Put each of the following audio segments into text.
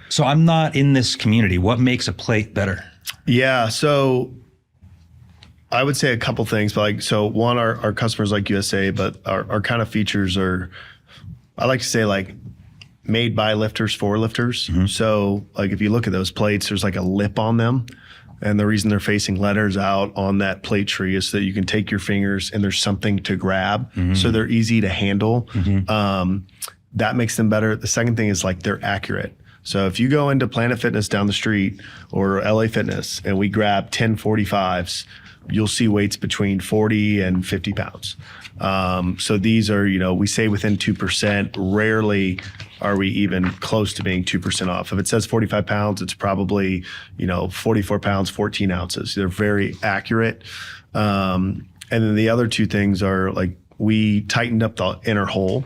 So I'm not in this community. What makes a plate better? Yeah. So I would say a couple things, but like, so one, our customers like USA, but our kind of features are, I like to say like made by lifters for lifters. Mm-hmm. So like, if you look at those plates, there's like a lip on them. And the reason they're facing letters out on that plate tree is so that you can take your fingers and there's something to grab. Mm-hmm. So they're easy to handle. Mm-hmm. That makes them better. The second thing is like they're accurate. So if you go into Planet Fitness down the street or LA Fitness and we grab 10 45s, you'll see weights between 40 and 50 pounds. So these are, we say within 2%. Rarely are we even close to being 2% off. If it says 45 pounds, it's probably, 44 pounds, 14 ounces. They're very accurate. And then the other two things are like we tightened up the inner hole.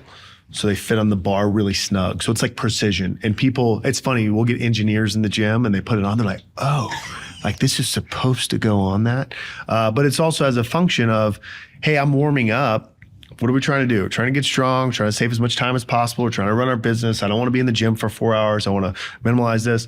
So they fit on the bar really snug. So it's like precision. And people, it's funny, we'll get engineers in the gym and they put it on. They're like, oh, like this is supposed to go on that. But it's also as a function of, hey, I'm warming up. What are we trying to do? We're trying to get strong, trying to save as much time as possible. We're trying to run our business. I don't want to be in the gym for 4 hours. I want to minimize this.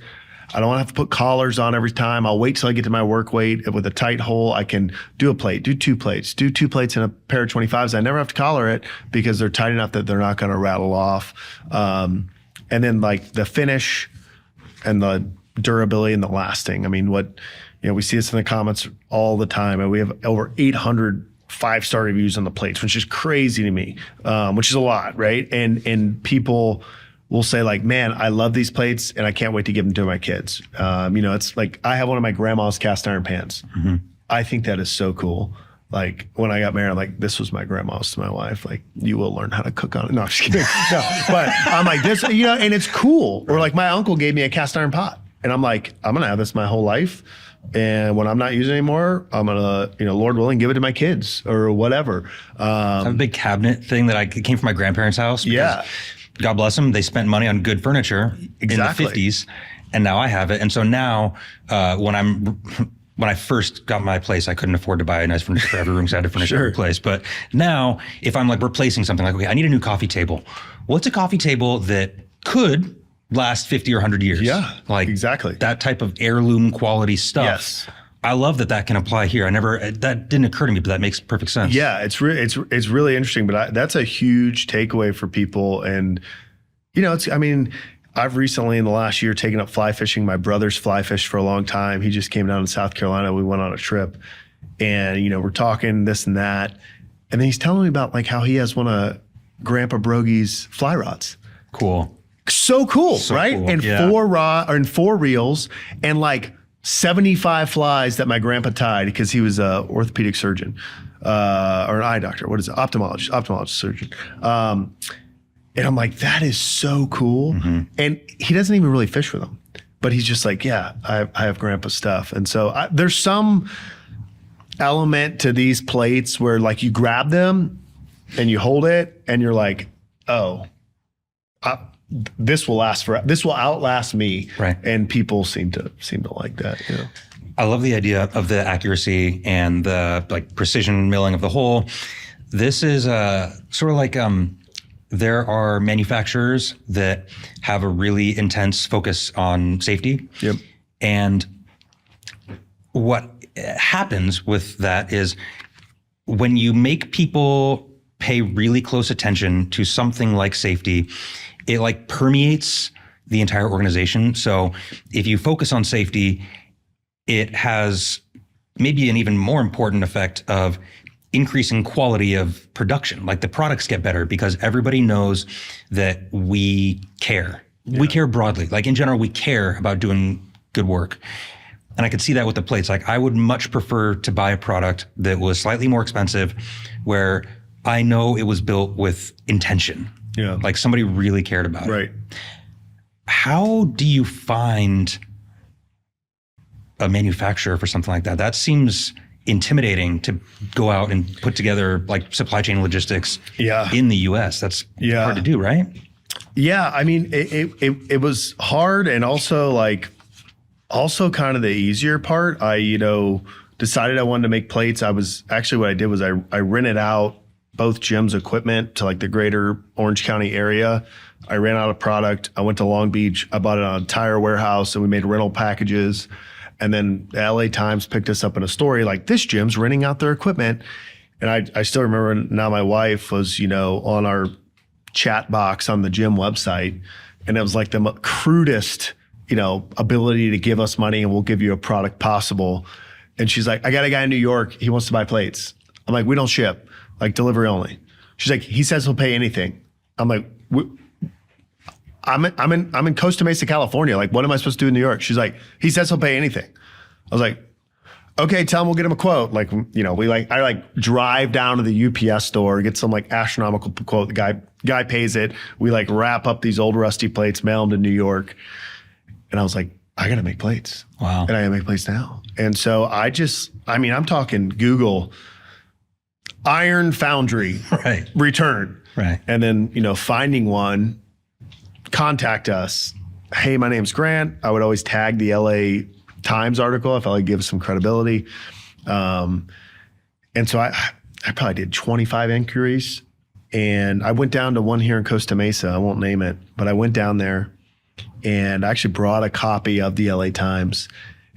I don't want to have to put collars on every time. I'll wait till I get to my work weight. With a tight hole, I can do a plate, do two plates in a pair of 25s. I never have to collar it because they're tight enough that they're not going to rattle off. And then like the finish and the durability and the lasting. I mean, we see this in the comments all the time. And we have over 800 5-star reviews on the plates, which is crazy to me, which is a lot, right? And people will say like, man, I love these plates and I can't wait to give them to my kids. It's like, I have one of my grandma's cast iron pans. Mm-hmm. I think that is so cool. Like when I got married, I'm like, this was my grandma's to my wife. Like, you will learn how to cook on it. No, I'm just kidding. No, but I'm like this, and it's cool. Or like my uncle gave me a cast iron pot and I'm like, I'm going to have this my whole life. And when I'm not using it anymore, I'm going to, Lord willing, give it to my kids or whatever. I have a big cabinet thing that came from my grandparents' house. Yeah. God bless them. They spent money on good furniture Exactly. in the 50s. And now I have it. And so now when I first got my place, I couldn't afford to buy a nice furniture for every room because I had to furnish every place. But now if I'm like replacing something like, okay, I need a new coffee table. What's a coffee table that could last 50 or 100 years? Yeah, like exactly. That type of heirloom quality stuff. Yes. I love that can apply here. That didn't occur to me, but that makes perfect sense. Yeah, it's really interesting, but that's a huge takeaway for people. And, I've recently in the last year taken up fly fishing. My brother's fly fished for a long time. He just came down to South Carolina. We went on a trip and, we're talking this and that. And then he's telling me about like how he has one of Grandpa Broggi's fly rods. Cool. So cool, right? Cool. And 4 reels and like 75 flies that my grandpa tied because he was a orthopedic surgeon or an eye doctor. What is it? Ophthalmologist surgeon. And I'm like, that is so cool. Mm-hmm. And he doesn't even really fish with them, but he's just like, yeah, I have grandpa's stuff. And so there's some element to these plates where like you grab them and you hold it and you're like, oh, this will outlast me. Right. And people seem to like that. I love the idea of the accuracy and the like precision milling of the hole. This is sort of like, there are manufacturers that have a really intense focus on safety. Yep. And what happens with that is when you make people pay really close attention to something like safety, it like permeates the entire organization. So if you focus on safety, it has maybe an even more important effect of increasing quality of production. Like the products get better because everybody knows that we care. Yeah. We care broadly. Like in general, we care about doing good work. And I could see that with the plates. Like I would much prefer to buy a product that was slightly more expensive where I know it was built with intention. Yeah. Like somebody really cared about it. Right. How do you find a manufacturer for something like that? That seems intimidating to go out and put together like supply chain logistics in the US. That's hard to do, right? Yeah. I mean, it was hard and also kind of the easier part. I, decided I wanted to make plates. What I did was I rented out both gyms' equipment to like the greater Orange County area I ran out of product. I went to Long Beach. I bought it on a tire warehouse and we made rental packages. And then the LA Times picked us up in a story like, this gym's renting out their equipment. And I still remember now my wife was, on our chat box on the gym website. And it was like the crudest, ability to give us money and we'll give you a product possible. And she's like, I got a guy in New York. He wants to buy plates. I'm like, we don't ship, like delivery only. She's like, he says he'll pay anything. I'm like, I'm in Costa Mesa, California. Like, what am I supposed to do in New York? She's like, he says he'll pay anything. I was like, okay, tell him we'll get him a quote. Like, I drive down to the UPS store, get some like astronomical quote. The guy pays it. We like wrap up these old rusty plates, mail them to New York. And I was like, I got to make plates. Wow. And I got to make plates now. And so I'm talking Google Iron Foundry return. Right. And then, finding one, contact us. Hey, my name's Grant. I would always tag the LA Times article. I felt like it gives some credibility. And so I probably did 25 inquiries and I went down to one here in Costa Mesa. I won't name it, but I went down there and I actually brought a copy of the LA Times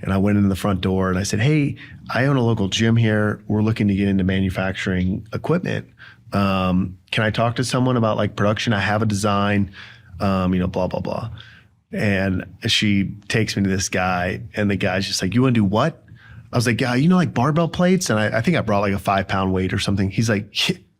and I went in the front door and I said, hey, I own a local gym here. We're looking to get into manufacturing equipment. Can I talk to someone about like production? I have a design, blah, blah, blah. And she takes me to this guy and the guy's just like, you want to do what? I was like, yeah, like barbell plates? And I think I brought like a 5-pound weight or something. He's like,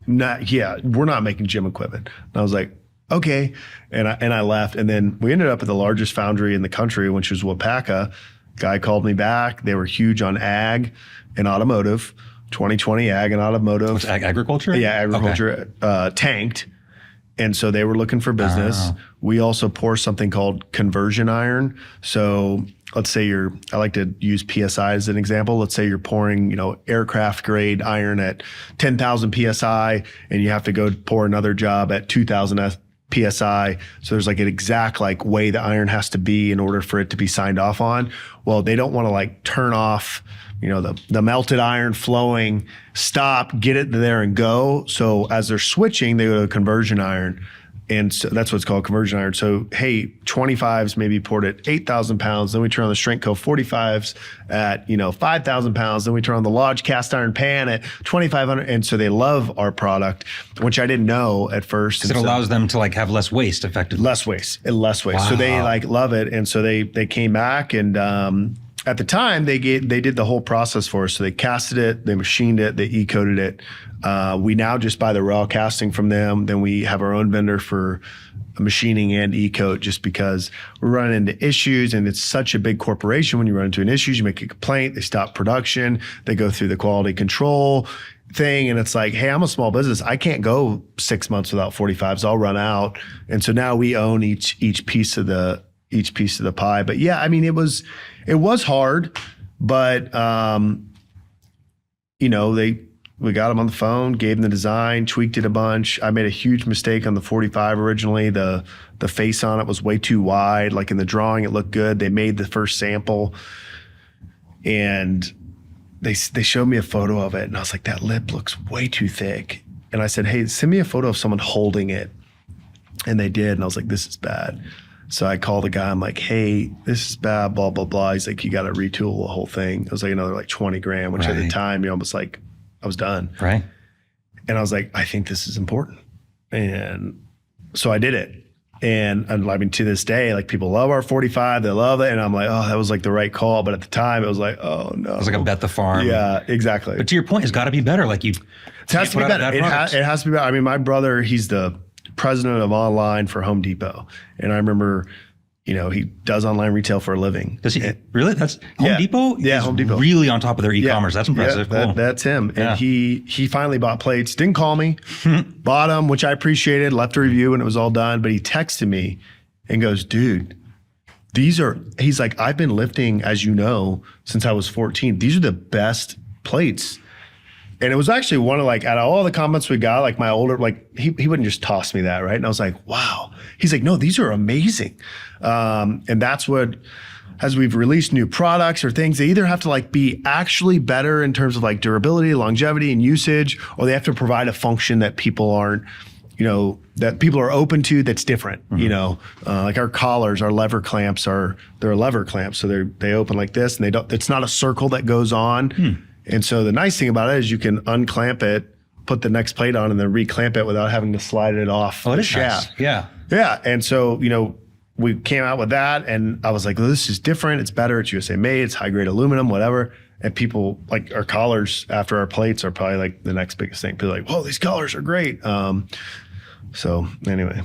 we're not making gym equipment. And I was like, okay. And I left. And then we ended up at the largest foundry in the country, which was Wapaka. Guy called me back. They were huge on ag and automotive, 2020 ag and automotive. What's agriculture? Yeah, agriculture tanked. And so they were looking for business. We also pour something called conversion iron. So let's say I like to use PSI as an example. Let's say you're pouring, aircraft grade iron at 10,000 PSI and you have to go pour another job at 2,000 PSI. So there's like an exact like way the iron has to be in order for it to be signed off on. Well, they don't want to like turn off, the melted iron flowing, stop, get it there and go. So as they're switching, they go to conversion iron. And so that's what's called conversion iron. So, hey, 25s maybe poured at 8,000 pounds. Then we turn on the Strength Coach 45s at, 5,000 pounds. Then we turn on the Lodge cast iron pan at 2,500. And so they love our product, which I didn't know at first. Because it allows them to like have less waste effectively. Less waste. Wow. So they like love it. And so they came back and, at the time, they did the whole process for us. So they casted it, they machined it, they E-coated it. We now just buy the raw casting from them. Then we have our own vendor for machining and E-coat just because we're running into issues and it's such a big corporation. When you run into an issue, you make a complaint, they stop production, they go through the quality control thing. And it's like, hey, I'm a small business. I can't go 6 months without 45s. I'll run out. And so now we own each piece of the pie. But yeah, I mean, it was hard, but we got them on the phone, gave them the design, tweaked it a bunch. I made a huge mistake on the 45 originally. The face on it was way too wide. Like in the drawing, it looked good. They made the first sample and they showed me a photo of it. And I was like, that lip looks way too thick. And I said, hey, send me a photo of someone holding it. And they did. And I was like, this is bad. So I called the guy. I'm like, hey, this is bad, blah, blah, blah. He's like, you got to retool the whole thing. It was like another like 20 grand, which at the time, was like, I was done. Right. And I was like, I think this is important. And so I did it. And I mean, to this day, like people love our 45, they love it. And I'm like, oh, that was like the right call. But at the time it was like, oh no. It was like a bet the farm. Yeah, exactly. But to your point, it's got to be better. Like it has to be better. It has to be better. I mean, my brother, he's the president of online for Home Depot. And I remember, he does online retail for a living. Does he really? That's Home Depot? Yeah, Home Depot. Really on top of their e-commerce. That's impressive. Yeah, cool. That's him. Yeah. And he finally bought plates, didn't call me, bought them, which I appreciated, left a review and it was all done. But he texted me and goes, dude, he's like, I've been lifting, as you know, since I was 14. These are the best plates. And it was actually one of like, out of all the comments we got, like my older, like he wouldn't just toss me that, right? And I was like, wow. He's like, no, these are amazing. And that's what, as we've released new products or things, they either have to like be actually better in terms of like durability, longevity and usage, or they have to provide a function that people aren't that people are open to that's different. Like our collars, our lever clamps they're lever clamps. So they open like this, and it's not a circle that goes on. And so the nice thing about it is you can unclamp it, put the next plate on, and then reclamp it without having to slide it off the shaft. Nice. Yeah. Yeah. And so, we came out with that, and I was like, well, this is different. It's better. It's USA made. It's high grade aluminum, whatever. And people, like, our collars after our plates are probably like the next biggest thing. People are like, whoa, these collars are great. So anyway.